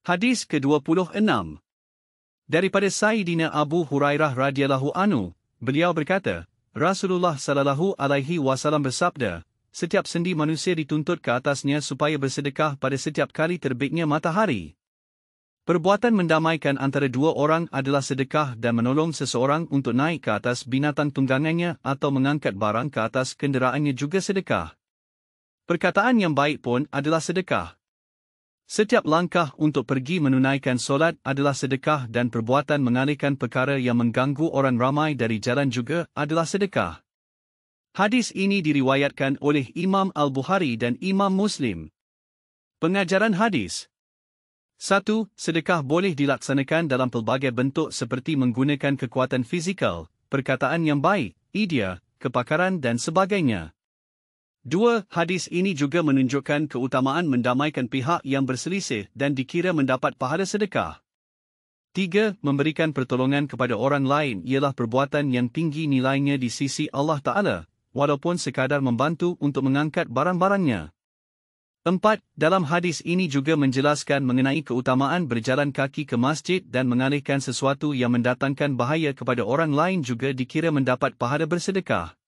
Hadis ke-26. Daripada Sayyidina Abu Hurairah radhiyallahu anhu, beliau berkata, Rasulullah sallallahu alaihi wasallam bersabda, setiap sendi manusia dituntut ke atasnya supaya bersedekah pada setiap kali terbitnya matahari. Perbuatan mendamaikan antara dua orang adalah sedekah dan menolong seseorang untuk naik ke atas binatang tunggangannya atau mengangkat barang ke atas kenderaannya juga sedekah. Perkataan yang baik pun adalah sedekah. Setiap langkah untuk pergi menunaikan solat adalah sedekah dan perbuatan mengalihkan perkara yang mengganggu orang ramai dari jalan juga adalah sedekah. Hadis ini diriwayatkan oleh Imam Al-Bukhari dan Imam Muslim. Pengajaran hadis. 1. Sedekah boleh dilaksanakan dalam pelbagai bentuk seperti menggunakan kekuatan fizikal, perkataan yang baik, idea, kepakaran dan sebagainya. 2. Hadis ini juga menunjukkan keutamaan mendamaikan pihak yang berselisih dan dikira mendapat pahala sedekah. 3. Memberikan pertolongan kepada orang lain ialah perbuatan yang tinggi nilainya di sisi Allah Ta'ala, walaupun sekadar membantu untuk mengangkat barang-barangnya. 4. Dalam hadis ini juga menjelaskan mengenai keutamaan berjalan kaki ke masjid dan mengalihkan sesuatu yang mendatangkan bahaya kepada orang lain juga dikira mendapat pahala bersedekah.